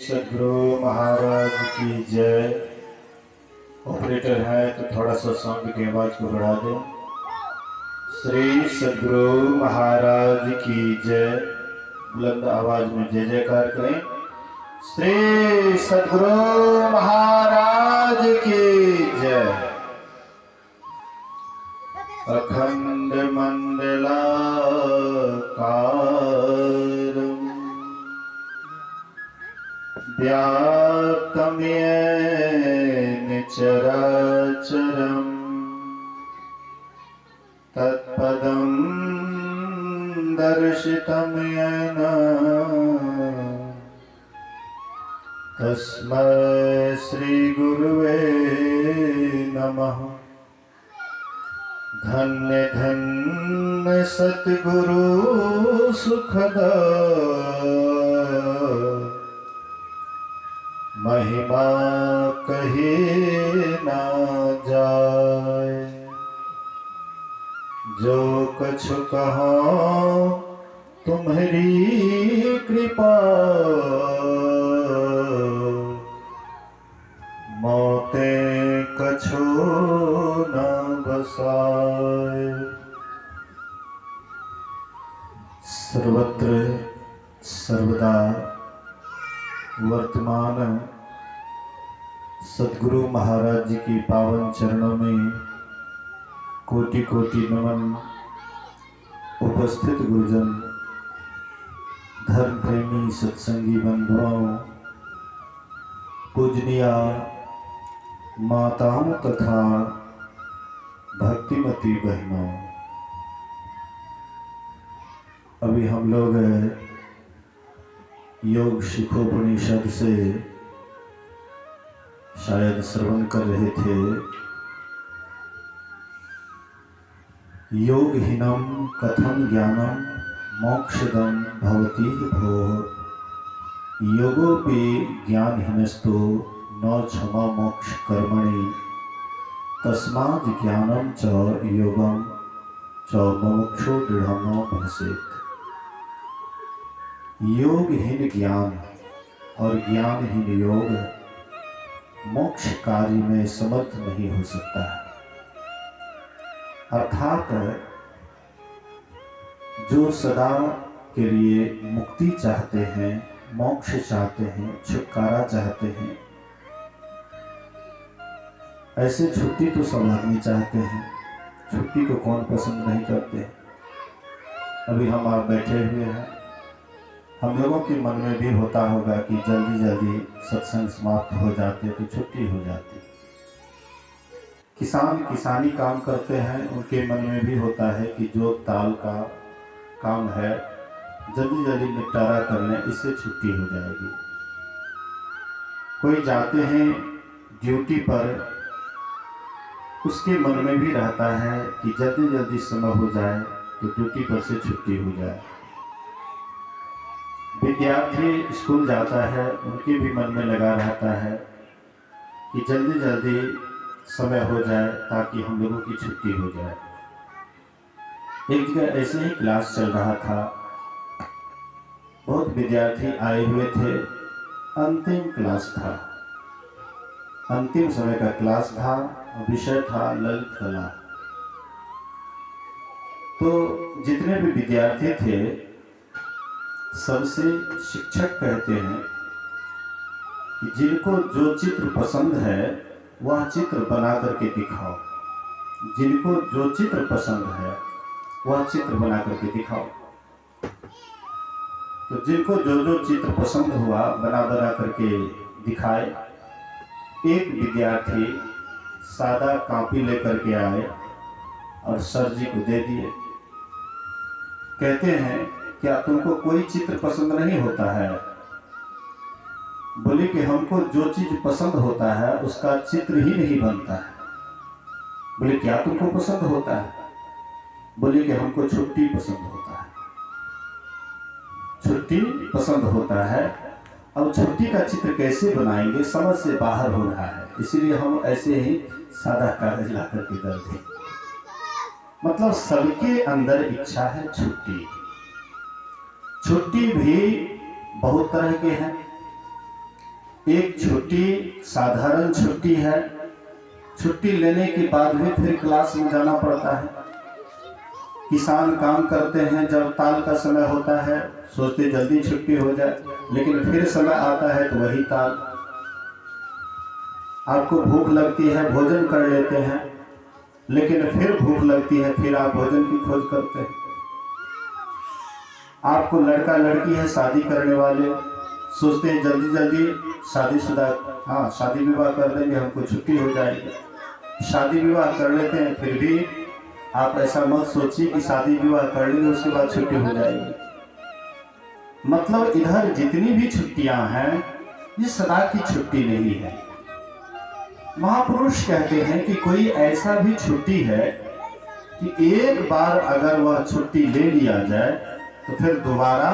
सदगुरु महाराज की जय। ऑपरेटर है तो थोड़ा सा साउंड की आवाज को बढ़ा दो। श्री सदगुरु महाराज की जय। बुलंद आवाज में जय जयकार करें। श्री सदगुरु महाराज की जय। अखंड मंडलाकारं व्याप्तं येन चराचरं तत्पदं दर्शितं येन तस्मै श्री गुरुवे नमः। धन्य धन्य सतगुरु सुखदा महिमा कहे ना जाए। जो कछु कहा तुम्हारी कृपा मोते कछु न बसाए। सर्वत्र सर्वदा वर्तमान सद्गुरु महाराज जी की पावन चरणों में कोटि कोटि नमन। उपस्थित गुरुजन, धर्म प्रेमी सत्संगी बंधुओं, पूजनीय माताओं तथा भक्तिमती बहनों, अभी हम लोग योग शिखोपनिषद से शायद श्रवण कर रहे थे। योगहीनम कथम ज्ञानम मोक्षदम भवति भोः। योगोपि ज्ञानहीनस्तो न क्षमा मोक्ष कर्मणि तस्माद् ज्ञानम च योगम च मोक्षो दृढ़म भसेत्। योगहीन ज्ञान और ज्ञानहीन योग मोक्ष कार्य में समर्थ नहीं हो सकता है। अर्थात जो सदा के लिए मुक्ति चाहते हैं, मोक्ष चाहते हैं, छुटकारा चाहते हैं, ऐसे छुट्टी तो सब आदमी चाहते हैं। छुट्टी को कौन पसंद नहीं करते। अभी हम आप बैठे हुए हैं, हम लोगों के मन में भी होता होगा कि जल्दी जल्दी सत्संग समाप्त हो जाते तो छुट्टी हो जाती। किसान किसानी काम करते हैं, उनके मन में भी होता है कि जो ताल का काम है जल्दी जल्दी निपटारा कर लें, इससे छुट्टी हो जाएगी। कोई जाते हैं ड्यूटी पर, उसके मन में भी रहता है कि जल्दी जल्दी समय हो जाए तो ड्यूटी पर से छुट्टी हो जाए। विद्यार्थी स्कूल जाता है, उनके भी मन में लगा रहता है कि जल्दी जल्दी समय हो जाए ताकि हम लोगों की छुट्टी हो जाए। एक जगह ऐसे ही क्लास चल रहा था, बहुत विद्यार्थी आए हुए थे। अंतिम क्लास था, अंतिम समय का क्लास था, विषय था ललित कला। तो जितने भी विद्यार्थी थे सबसे शिक्षक कहते हैं कि जिनको जो चित्र पसंद है वह चित्र बना करके दिखाओ। जिनको जो चित्र पसंद है वह चित्र बना करके दिखाओ। तो जिनको जो जो चित्र पसंद हुआ बना बना करके दिखाए। एक विद्यार्थी सादा कॉपी लेकर के आए और सर जी को दे दिए। कहते हैं क्या तुमको कोई चित्र पसंद नहीं होता है? बोले कि हमको जो चीज पसंद होता है उसका चित्र ही नहीं बनता है। बोले क्या तुमको पसंद होता है? बोले कि हमको छुट्टी पसंद होता है। छुट्टी पसंद होता है। अब छुट्टी का चित्र कैसे बनाएंगे, समझ से बाहर हो रहा है, इसलिए हम ऐसे ही सादा कागज ला करके दे दें। मतलब सबके अंदर इच्छा है छुट्टी। छुट्टी भी बहुत तरह के हैं। एक छुट्टी साधारण छुट्टी है, छुट्टी लेने के बाद भी फिर क्लास में जाना पड़ता है। किसान काम करते हैं, जब ताल का समय होता है सोचते जल्दी छुट्टी हो जाए, लेकिन फिर समय आता है तो वही ताल। आपको भूख लगती है, भोजन कर लेते हैं, लेकिन फिर भूख लगती है, फिर आप भोजन की खोज करते हैं। आपको लड़का लड़की है शादी करने वाले, सोचते हैं जल्दी जल्दी शादीशुदा, हाँ शादी विवाह कर देंगे हमको छुट्टी हो जाएगी। शादी विवाह कर लेते हैं, फिर भी आप ऐसा मत सोचिए कि शादी विवाह कर लेंगे उसके बाद छुट्टी हो जाएगी। मतलब इधर जितनी भी छुट्टियां हैं ये सदा की छुट्टी नहीं है। महापुरुष कहते हैं कि कोई ऐसा भी छुट्टी है कि एक बार अगर वह छुट्टी ले लिया जाए तो फिर दोबारा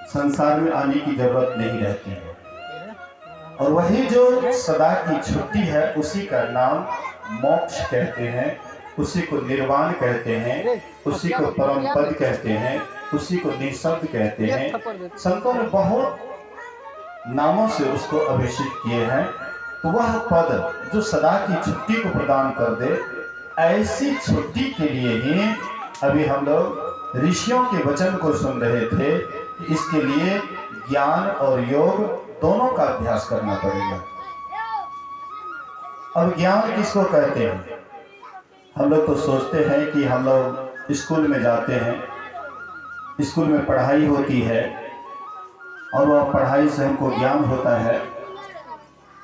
संसार में आने की जरूरत नहीं रहती है। और वही जो सदा की छुट्टी है उसी का नाम मोक्ष कहते हैं, उसी को निर्वाण कहते हैं, उसी को परम पद कहते हैं, उसी को निःशब्द कहते हैं। संतों ने बहुत नामों से उसको अभिषेक किए हैं। तो वह पद जो सदा की छुट्टी को प्रदान कर दे, ऐसी छुट्टी के लिए ही अभी हम लोग ऋषियों के वचन को सुन रहे थे। इसके लिए ज्ञान और योग दोनों का अभ्यास करना पड़ेगा। अब ज्ञान किसको कहते हैं? हम लोग तो सोचते हैं कि हम लोग स्कूल में जाते हैं, स्कूल में पढ़ाई होती है और वह पढ़ाई से हमको ज्ञान होता है।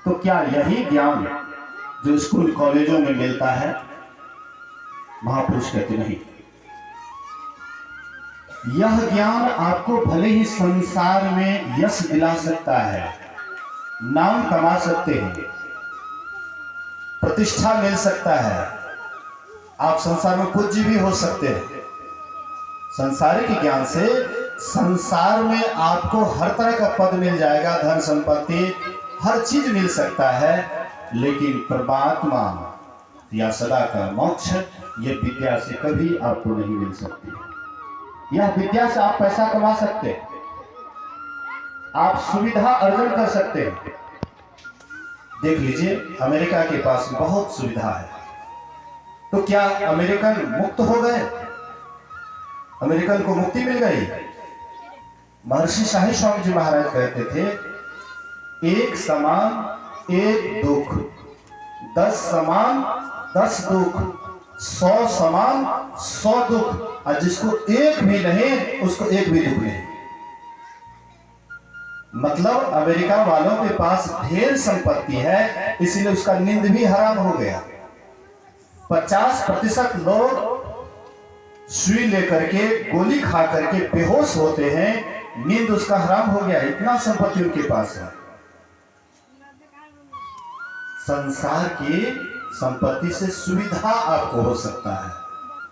तो क्या यही ज्ञान जो स्कूल कॉलेजों में मिलता है? महापुरुष कहते नहीं। यह ज्ञान आपको भले ही संसार में यश दिला सकता है, नाम कमा सकते हैं, प्रतिष्ठा मिल सकता है, आप संसार में पूज्य भी हो सकते हैं। संसारिक ज्ञान से संसार में आपको हर तरह का पद मिल जाएगा, धन संपत्ति हर चीज मिल सकता है, लेकिन परमात्मा या सदा का मोक्ष ये विद्या से कभी आपको नहीं मिल सकती। यह विद्या से आप पैसा कमा सकते हैं, आप सुविधा अर्जन कर सकते हैं। देख लीजिए अमेरिका के पास बहुत सुविधा है, तो क्या अमेरिकन मुक्त हो गए? अमेरिकन को मुक्ति मिल गई? महर्षि शाही स्वामी जी महाराज कहते थे, एक समान एक दुख, 10 समान 10 दुख, 100 समान 100 दुख, और जिसको एक भी नहीं उसको एक भी दुख नहीं। मतलब अमेरिका वालों के पास ढेर संपत्ति है, इसलिए उसका नींद भी हराम हो गया। 50% लोग सुई लेकर के गोली खा करके बेहोश होते हैं, नींद उसका हराम हो गया, इतना संपत्ति उनके पास है। संसार की संपत्ति से सुविधा आपको हो सकता है,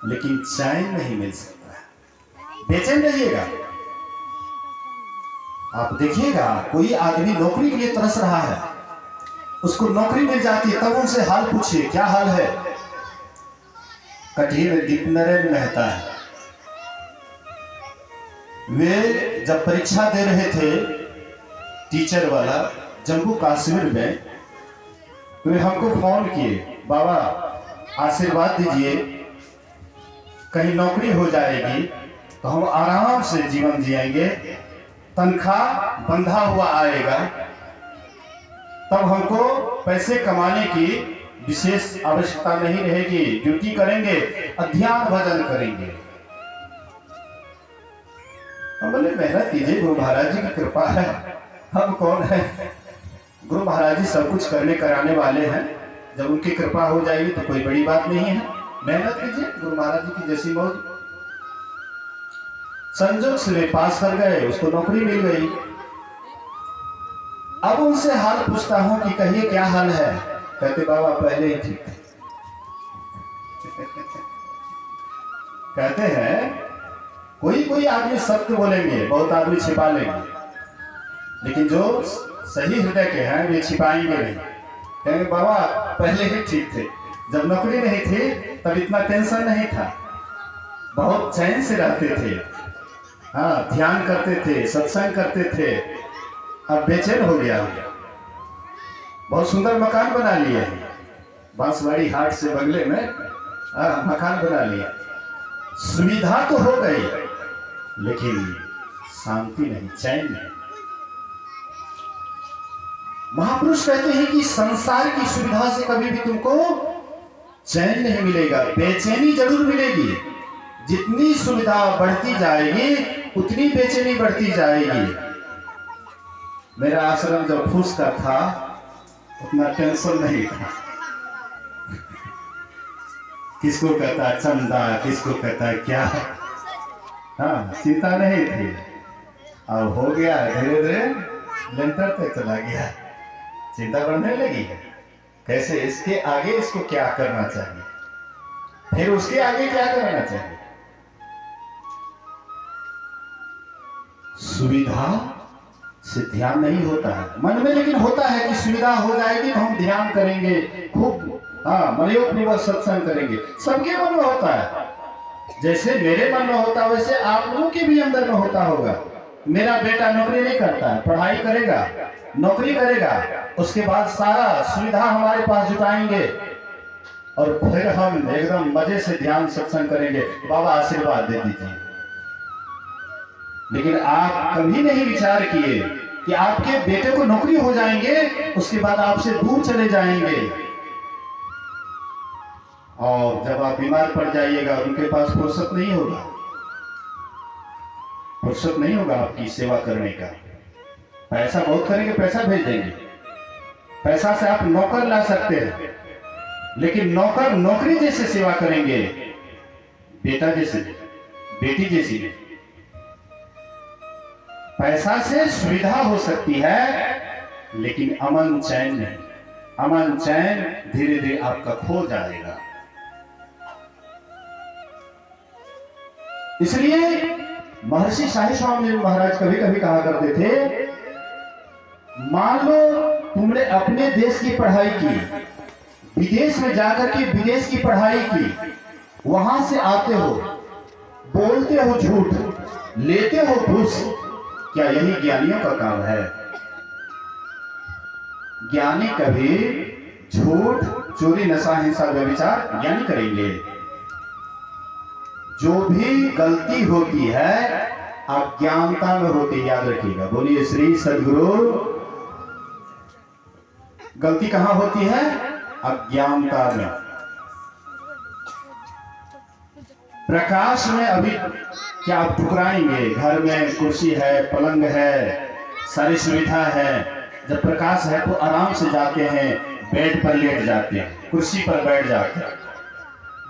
लेकिन चैन नहीं मिल सकता है। बेचैन रहिएगा। आप देखिएगा कोई आदमी नौकरी के लिए तरस रहा है, उसको नौकरी मिल जाती है, तब उनसे हाल पूछिए क्या हाल है। कठिन दीपनरेंद्र मेहता है, वे जब परीक्षा दे रहे थे टीचर वाला जम्मू कश्मीर में, वे हमको फोन किए, बाबा आशीर्वाद दीजिए, कहीं नौकरी हो जाएगी तो हम आराम से जीवन जिएंगे, तनख्वाह बंधा हुआ आएगा, तब हमको पैसे कमाने की विशेष आवश्यकता नहीं रहेगी, ड्यूटी करेंगे, अध्यात्म भजन करेंगे। हम बोले मेहनत कीजिए, गुरु महाराज जी की कृपा है, हम कौन है, गुरु महाराज जी सब कुछ करने कराने वाले हैं, जब उनकी कृपा हो जाएगी तो कोई बड़ी बात नहीं है, मेहनत कीजिए, गुरु महाराज जी की जैसी मौज। संजोग से वे पास कर गए, उसको नौकरी मिल गई। अब उनसे हाल पूछता हूं कि कहिए क्या हाल है, कहते बाबा पहले ही ठीक है। कहते हैं कोई कोई आदमी सत्य बोलेंगे, बहुत आदमी छिपा लेंगे, लेकिन जो सही हृदय के हैं वे छिपाएंगे नहीं। कहेंगे बाबा पहले ही ठीक थे, जब नौकरी नहीं थी तब इतना टेंशन नहीं था, बहुत चैन से रहते थे, हाँ ध्यान करते थे, सत्संग करते थे, अब बेचैन हो गया। बहुत सुंदर मकान बना लिया है, बांसवाड़ी हाट से बगले में मकान बना लिया। सुविधा तो हो गई, लेकिन शांति नहीं, चैन नहीं। महापुरुष कहते हैं कि संसार की सुविधा से कभी भी तुमको चैन नहीं मिलेगा, बेचैनी जरूर मिलेगी। जितनी सुविधा बढ़ती जाएगी उतनी बेचैनी बढ़ती जाएगी। मेरा आश्रम जब फूस का था उतना टेंशन नहीं था। किसको कहता चंदा, किसको कहता क्या, हाँ चिंता नहीं थी। अब हो गया, धीरे धीरे लेंटर तक चला गया, चिंता बढ़ने लगी है। कैसे इसके आगे इसको क्या करना चाहिए, फिर उसके आगे क्या करना चाहिए। सुविधा से ध्यान नहीं होता है मन में, लेकिन होता है कि सुविधा हो जाएगी तो हम ध्यान करेंगे खूब, हाँ मनोयोग सत्संग करेंगे। सबके मन में होता है, जैसे मेरे मन में होता है वैसे आप लोगों के भी अंदर में होता होगा। मेरा बेटा नौकरी नहीं करता है, पढ़ाई करेगा, नौकरी करेगा, उसके बाद सारा सुविधा हमारे पास जुटाएंगे और फिर हम एकदम मजे से ध्यान सत्संग करेंगे, बाबा आशीर्वाद दे दीजिए। लेकिन आप कभी नहीं विचार किए कि आपके बेटे को नौकरी हो जाएंगे, उसके बाद आपसे दूर चले जाएंगे, और जब आप बीमार पड़ जाइएगा उनके पास फुर्सत नहीं होगा, फुर्सत नहीं होगा आपकी सेवा करने का। पैसा बहुत करेंगे, पैसा भेज देंगे, पैसा से आप नौकर ला सकते हैं, लेकिन नौकर नौकरी जैसे सेवा करेंगे, बेटा जैसे, बेटी जैसी। पैसा से सुविधा हो सकती है, लेकिन अमन चैन नहीं। अमन चैन धीरे धीरे आपका खो जाएगा। इसलिए महर्षि शाही स्वामी महाराज कभी कभी कहा करते थे, मान लो तुमने अपने देश की पढ़ाई की, विदेश में जाकर के विदेश की पढ़ाई की, वहां से आते हो, बोलते हो झूठ, लेते हो घूस, क्या यही ज्ञानियों का काम है? ज्ञानी कभी झूठ, चोरी, नशा, हिंसा, व्यभिचार ज्ञानी करेंगे। जो भी गलती होती है अज्ञानता में होती है, याद रखिएगा। बोलिए श्री सद्गुरु। गलती कहां होती है? अज्ञानता में। प्रकाश में अभी क्या आप ठुकराएंगे? घर में कुर्सी है, पलंग है, सारी सुविधा है, जब प्रकाश है तो आराम से जाते हैं, बेड पर लेट जाते हैं, कुर्सी पर बैठ जाते हैं,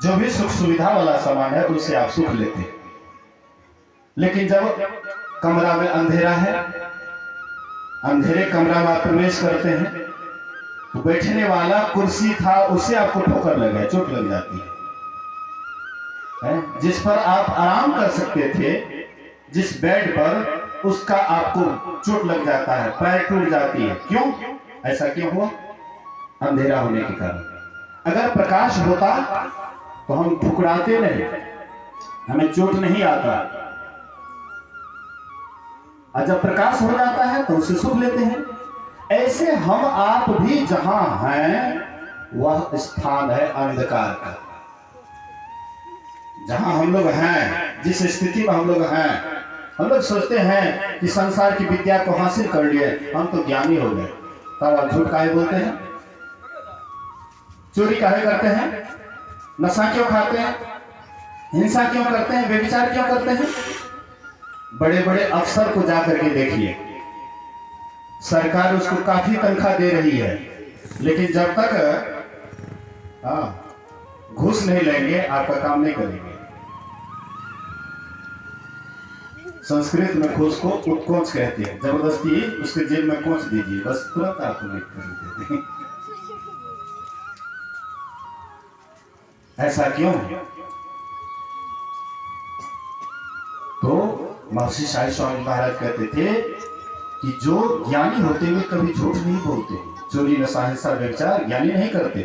जो भी सुख सुविधा वाला सामान है उससे आप सुख लेते हैं। लेकिन जब कमरा में अंधेरा है, अंधेरे कमरा में आप प्रवेश करते हैं, तो बैठने वाला कुर्सी था उससे आपको ठोकर लग गया, चोट लग जाती है। जिस पर आप आराम कर सकते थे, जिस बेड पर, उसका आपको चोट लग जाता है, पैर टूट जाती है। क्यों? ऐसा क्यों हुआ? अंधेरा होने के कारण। अगर प्रकाश होता तो हम ठुकराते नहीं, हमें चोट नहीं आता। और जब प्रकाश हो जाता है तो उसे सुख लेते हैं। ऐसे हम आप भी जहां हैं वह स्थान है अंधकार का। जहां हम लोग हैं, जिस स्थिति में हम लोग हैं, हम लोग सोचते हैं कि संसार की विद्या को हासिल कर लिए, हम तो ज्ञानी हो गए। तब आप झूठ काहे बोलते हैं? चोरी काहे करते हैं? नशा क्यों खाते हैं? हिंसा क्यों करते हैं? व्यभिचार क्यों करते हैं? बड़े बड़े अफसर को जाकर के देखिए, सरकार उसको काफी तनख्वाह दे रही है, लेकिन जब तक घूस नहीं लेंगे आपका काम नहीं करेंगे। संस्कृत में घूस को उत्कोच कहते हैं। जबरदस्ती उसके जेब में कोच दीजिए, बस तुरंत आपको नहीं कर देते। ऐसा क्यों? तो महर्षि शाही स्वामी महाराज कहते थे कि जो ज्ञानी होते हुए कभी झूठ नहीं बोलते, चोरी, नशा, हिंसा, व्यभिचार ज्ञानी नहीं करते।